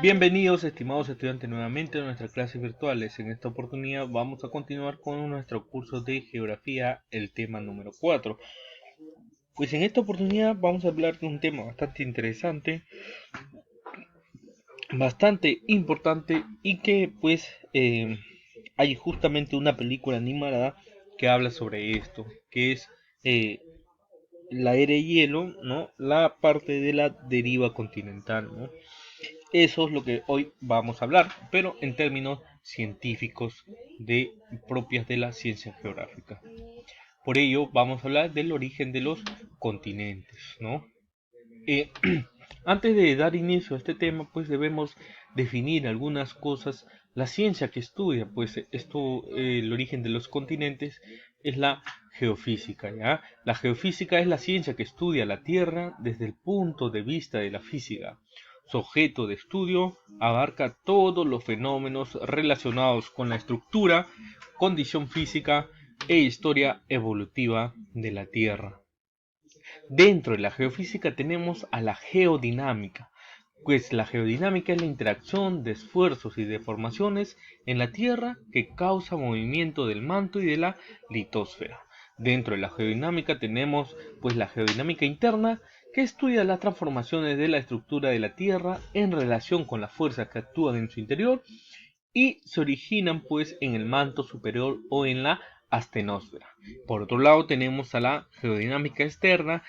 Bienvenidos, estimados estudiantes, nuevamente a nuestras clases virtuales. En esta oportunidad vamos a continuar con nuestro curso de geografía, el tema número 4. Pues en esta oportunidad vamos a hablar de un tema bastante interesante, bastante importante y que hay justamente una película animada que habla sobre esto, que es eh, la era de hielo, ¿no? La parte de la deriva continental, ¿no? Eso es lo que hoy vamos a hablar, pero en términos científicos propias de la ciencia geográfica. Por ello vamos a hablar del origen de los continentes, ¿no? Eh, Antes de dar inicio a este tema, pues debemos definir algunas cosas. La ciencia que estudia, el origen de los continentes es la geofísica, ¿ya? La geofísica es la ciencia que estudia la Tierra desde el punto de vista de la física. Su objeto de estudio abarca todos los fenómenos relacionados con la estructura, condición física e historia evolutiva de la Tierra. Dentro de la geofísica tenemos a la geodinámica, pues la geodinámica es la interacción de esfuerzos y deformaciones en la Tierra que causa movimiento del manto y de la litosfera. Dentro de la geodinámica tenemos pues la geodinámica interna, que estudia las transformaciones de la estructura de la Tierra en relación con las fuerzas que actúan en su interior y se originan pues en el manto superior o en la astenosfera. Por otro lado tenemos a la geodinámica externa,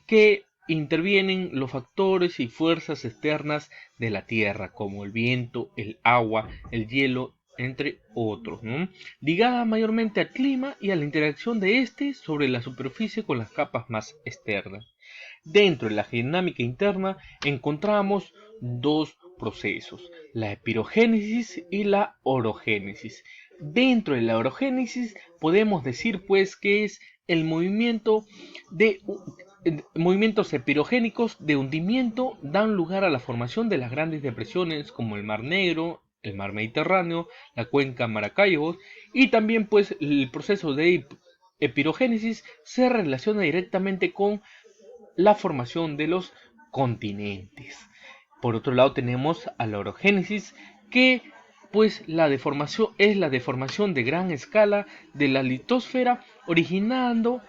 que intervienen los factores y fuerzas externas de la Tierra, como el viento, el agua, el hielo, entre otros, ¿no? Ligada mayormente al clima y a la interacción de éste sobre la superficie con las capas más externas. Dentro de la dinámica interna encontramos dos procesos, la espirogénesis y la orogénesis. Dentro de la orogénesis podemos decir pues que es el movimiento de movimientos espirogénicos de hundimiento dan lugar a la formación de las grandes depresiones como el Mar Negro, el Mar Mediterráneo, la cuenca Maracaibo, y también pues el proceso de epirogénesis se relaciona directamente con la formación de los continentes. Por otro lado tenemos a la orogénesis, que pues la deformación es la deformación de gran escala de la litosfera originan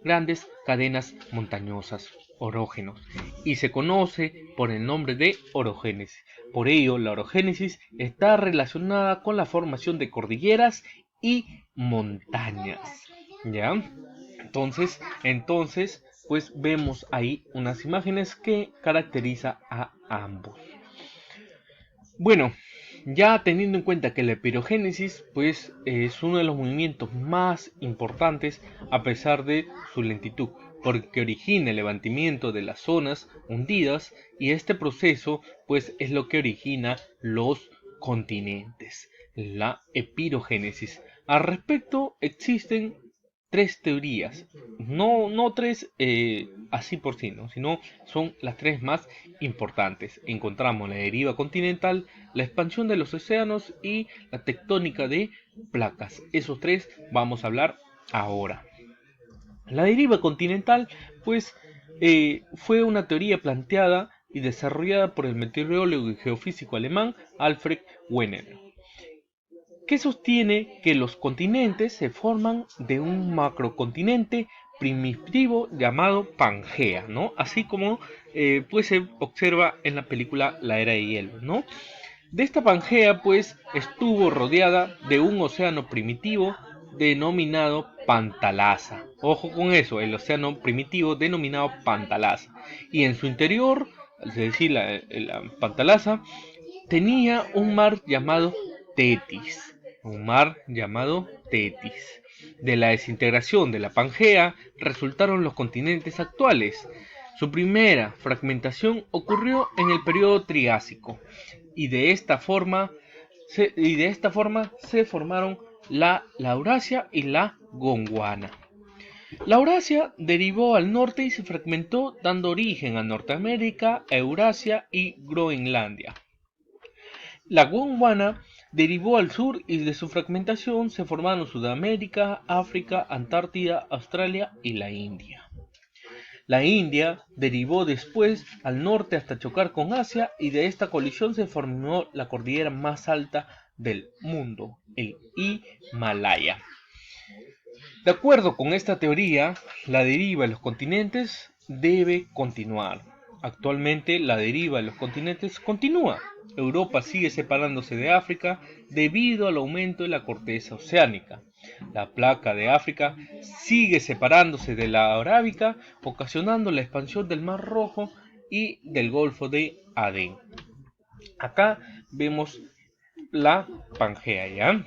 grandes cadenas montañosas, orógenos, y se conoce por el nombre de orogénesis. Por ello, la orogénesis está relacionada con la formación de cordilleras y montañas. ¿Ya? Pues vemos ahí unas imágenes que caracteriza a ambos. Bueno, ya teniendo en cuenta que la epirogénesis pues es uno de los movimientos más importantes a pesar de su lentitud, porque origina el levantamiento de las zonas hundidas y este proceso pues es lo que origina los continentes, la epirogénesis. Al respecto existen tres teorías, no tres así por sí, ¿no? Sino son las tres más importantes. Encontramos la deriva continental, la expansión de los océanos y la tectónica de placas. Esos tres vamos a hablar ahora. La deriva continental, pues, fue una teoría planteada y desarrollada por el meteorólogo y geofísico alemán Alfred Wegener, que sostiene que los continentes se forman de un macrocontinente primitivo llamado Pangea, ¿no? Así como pues se observa en la película La Era de Hielo, ¿no? De esta Pangea pues estuvo rodeada de un océano primitivo denominado Pantalasa. Ojo con eso, el océano primitivo denominado Pantalasa. Y en su interior, es decir, la Pantalasa, tenía un mar llamado Tetis. Un mar llamado Tetis. De la desintegración de la Pangea resultaron los continentes actuales. Su primera fragmentación ocurrió en el periodo Triásico y de esta forma se formaron la Laurasia y la Gondwana. La Eurasia derivó al norte y se fragmentó dando origen a Norteamérica, Eurasia y Groenlandia. La Gondwana derivó al sur y de su fragmentación se formaron Sudamérica, África, Antártida, Australia y la India. La India derivó después al norte hasta chocar con Asia y de esta colisión se formó la cordillera más alta del mundo, el Himalaya. De acuerdo con esta teoría, la deriva de los continentes debe continuar. Actualmente la deriva de los continentes continúa. Europa sigue separándose de África debido al aumento de la corteza oceánica. La placa de África sigue separándose de la arábica, ocasionando la expansión del Mar Rojo y del Golfo de Adén. Acá vemos la Pangea, ¿ya?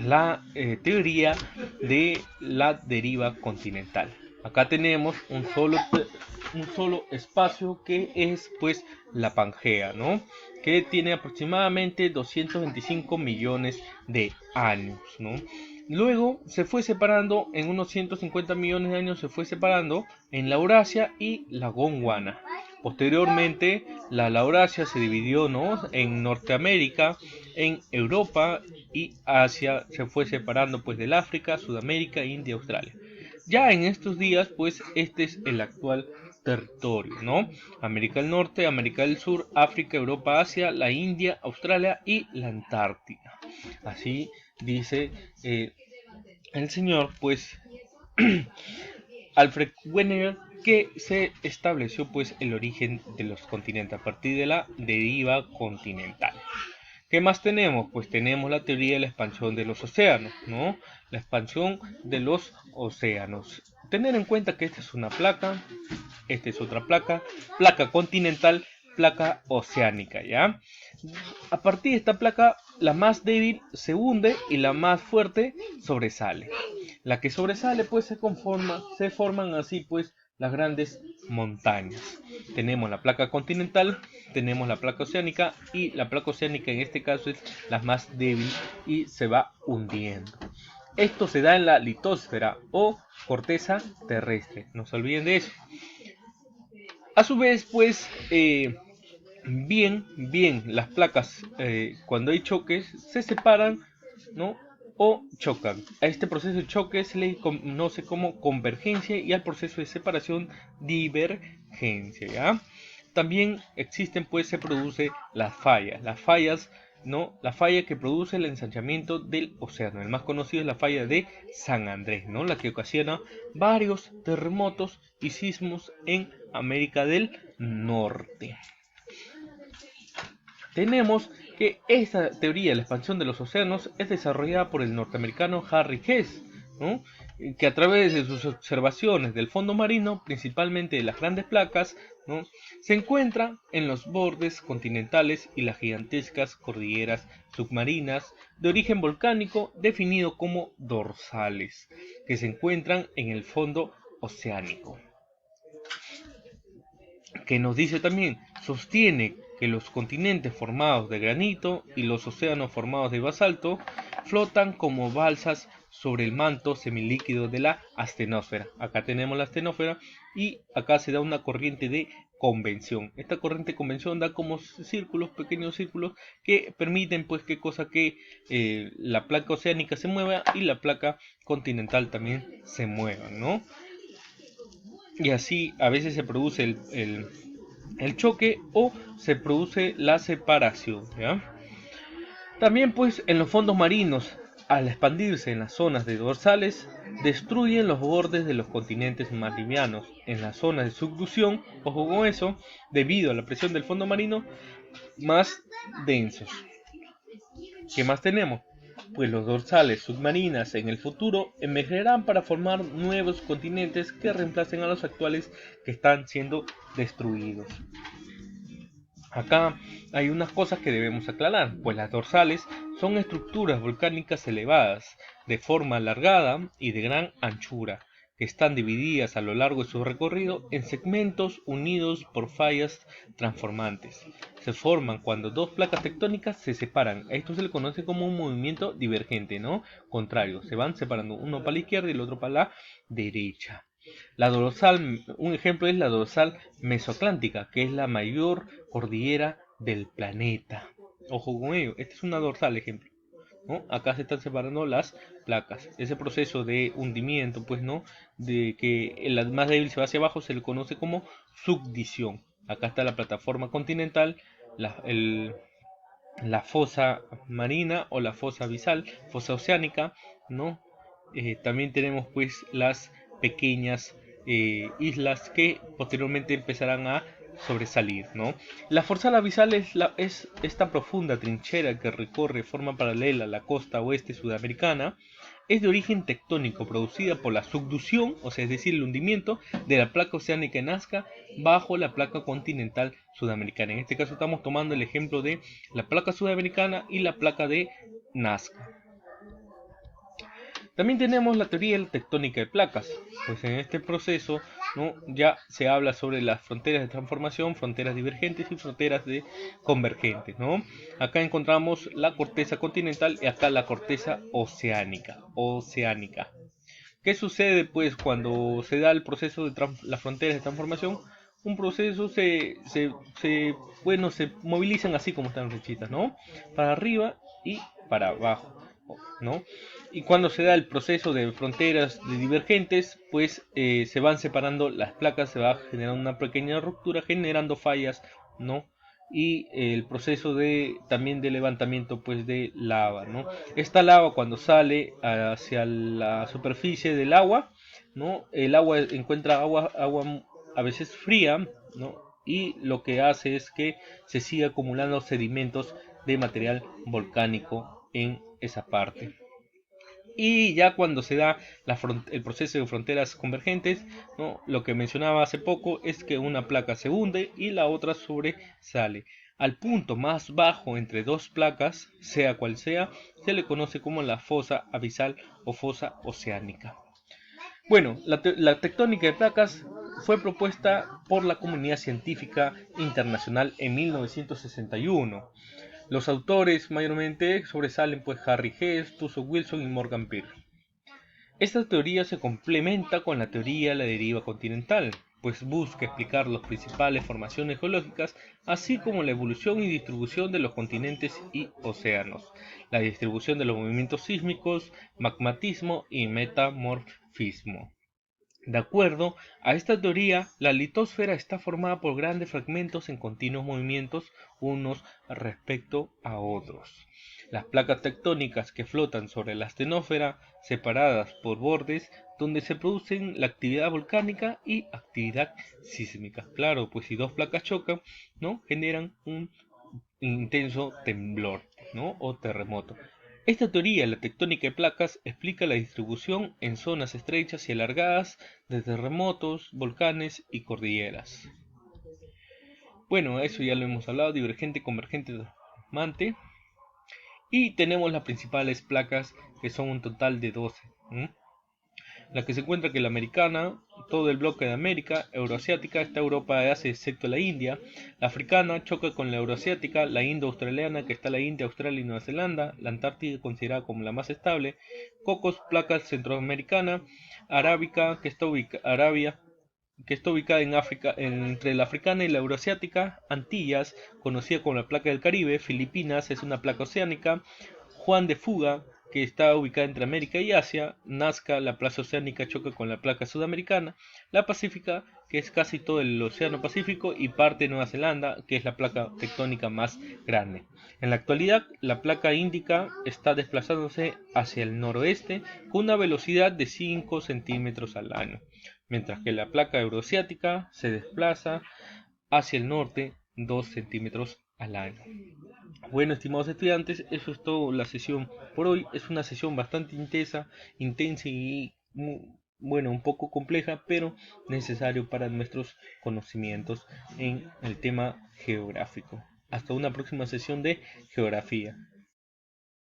La teoría de la deriva continental. Acá tenemos un solo espacio que es pues la Pangea, ¿no? Que tiene aproximadamente 225 millones de años, ¿no? Luego se fue separando, en unos 150 millones de años se fue separando en la Eurasia y la Gondwana. Posteriormente, la Eurasia se dividió, ¿no?, en Norteamérica, en Europa y Asia se fue separando pues del África, Sudamérica, India, Australia. Ya en estos días, pues este es el actual territorio, ¿no? América del Norte, América del Sur, África, Europa, Asia, la India, Australia y la Antártida. Así dice el señor, pues Alfred Wegener, que se estableció pues el origen de los continentes a partir de la deriva continental. ¿Qué más tenemos? Pues tenemos la teoría de la expansión de los océanos, ¿no? La expansión de los océanos. Tener en cuenta que esta es una placa, esta es otra placa, placa continental, placa oceánica, ¿ya? A partir de esta placa, la más débil se hunde y la más fuerte sobresale. La que sobresale, pues se forman así, pues, las grandes montañas. Tenemos la placa continental, tenemos la placa oceánica y la placa oceánica en este caso es la más débil y se va hundiendo. Esto se da en la litosfera o corteza terrestre, no se olviden de eso. A su vez, pues, bien, las placas cuando hay choques se separan, ¿no?, o chocan. A este proceso de choque se le conoce como convergencia y al proceso de separación divergencia, ¿ya? También existen, pues se produce las fallas, ¿no? La falla que produce el ensanchamiento del océano. El más conocido es la falla de San Andrés, ¿no? La que ocasiona varios terremotos y sismos en América del Norte. Tenemos que esta teoría de la expansión de los océanos es desarrollada por el norteamericano Harry Hess, ¿no?, que a través de sus observaciones del fondo marino, principalmente de las grandes placas, ¿no?, se encuentra en los bordes continentales y las gigantescas cordilleras submarinas de origen volcánico definido como dorsales, que se encuentran en el fondo oceánico. Que nos dice también, sostiene que los continentes formados de granito y los océanos formados de basalto flotan como balsas sobre el manto semilíquido de la astenosfera. Acá tenemos la astenosfera y acá se da una corriente de convención. Esta corriente de convención da como círculos, pequeños círculos que permiten, pues, qué cosa, que la placa oceánica se mueva y la placa continental también se mueva, ¿no? Y así a veces se produce el choque o se produce la separación, ¿ya? También, pues, en los fondos marinos, al expandirse en las zonas de dorsales, destruyen los bordes de los continentes más livianos. En las zonas de subducción, ojo con eso, debido a la presión del fondo marino, más densos. ¿Qué más tenemos? Pues los dorsales submarinas en el futuro emergerán para formar nuevos continentes que reemplacen a los actuales que están siendo destruidos. Acá hay unas cosas que debemos aclarar, pues las dorsales son estructuras volcánicas elevadas, de forma alargada y de gran anchura, que están divididas a lo largo de su recorrido en segmentos unidos por fallas transformantes. Se forman cuando dos placas tectónicas se separan. A esto se le conoce como un movimiento divergente, ¿no? Contrario, se van separando uno para la izquierda y el otro para la derecha. La dorsal, un ejemplo es la dorsal mesoatlántica, que es la mayor cordillera del planeta. Ojo con ello, esta es una dorsal ejemplo, ¿no? Acá se están separando las placas. Ese proceso de hundimiento, pues, ¿no? De que el más débil se va hacia abajo se le conoce como subdivisión. Acá está la plataforma continental, la, el, la fosa marina o la fosa abisal, fosa oceánica, ¿no? También tenemos pues las pequeñas islas que posteriormente empezarán a sobresalir, ¿no? La fosa abisal es esta profunda trinchera que recorre de forma paralela la costa oeste sudamericana. Es de origen tectónico, producida por la subducción, o sea, es decir, el hundimiento de la placa oceánica en Nazca bajo la placa continental sudamericana. En este caso estamos tomando el ejemplo de la placa sudamericana y la placa de Nazca. También tenemos la teoría de la tectónica de placas, pues en este proceso, ¿no? Ya se habla sobre las fronteras de transformación, fronteras divergentes y fronteras de convergentes, ¿no? Acá encontramos la corteza continental y acá la corteza oceánica. ¿Qué sucede pues cuando se da el proceso de las fronteras de transformación? Un proceso bueno, se movilizan así como están rechitas, ¿no? Para arriba y para abajo, ¿no? Y cuando se da el proceso de fronteras de divergentes, pues se van separando las placas, se va generando una pequeña ruptura, generando fallas, ¿no? Y el proceso de también de levantamiento pues de lava, ¿no? Esta lava cuando sale hacia la superficie del agua, ¿no? El agua encuentra agua a veces fría, ¿no? Y lo que hace es que se siga acumulando sedimentos de material volcánico en esa parte. Y ya cuando se da el proceso de fronteras convergentes, ¿no? Lo que mencionaba hace poco es que una placa se hunde y la otra sobresale. Al punto más bajo entre dos placas, sea cual sea, se le conoce como la fosa abisal o fosa oceánica. Bueno, la tectónica de placas fue propuesta por la comunidad científica internacional en 1961. Los autores mayormente sobresalen pues Harry Hess, Tuso Wilson y Morgan Pearl. Esta teoría se complementa con la teoría de la deriva continental, pues busca explicar las principales formaciones geológicas, así como la evolución y distribución de los continentes y océanos, la distribución de los movimientos sísmicos, magmatismo y metamorfismo. De acuerdo a esta teoría, la litosfera está formada por grandes fragmentos en continuos movimientos unos respecto a otros. Las placas tectónicas que flotan sobre la astenósfera, separadas por bordes donde se producen la actividad volcánica y actividad sísmica. Claro, pues si dos placas chocan, ¿no? Generan un intenso temblor, ¿no? O terremoto. Esta teoría, la tectónica de placas, explica la distribución en zonas estrechas y alargadas de terremotos, volcanes y cordilleras. Bueno, eso ya lo hemos hablado, divergente, convergente, transformante. Y tenemos las principales placas, que son un total de 12. La que se encuentra que la americana, todo el bloque de América, euroasiática, está Europa y Asia excepto la India, la africana choca con la euroasiática, la indo-australiana que está la India, Australia y Nueva Zelanda, la Antártica considerada como la más estable, Cocos, placas centroamericana, arábica que está ubicada en África, entre la africana y la euroasiática, Antillas, conocida como la placa del Caribe, Filipinas es una placa oceánica, Juan de Fuga, que está ubicada entre América y Asia, Nazca, la placa oceánica choca con la placa sudamericana, la Pacífica, que es casi todo el Océano Pacífico, y parte de Nueva Zelanda, que es la placa tectónica más grande. En la actualidad, la placa índica está desplazándose hacia el noroeste con una velocidad de 5 centímetros al año, mientras que la placa euroasiática se desplaza hacia el norte 2 centímetros al año. Bueno, estimados estudiantes, eso es todo la sesión por hoy. Es una sesión bastante intensa y bueno, un poco compleja, pero necesario para nuestros conocimientos en el tema geográfico. Hasta una próxima sesión de geografía.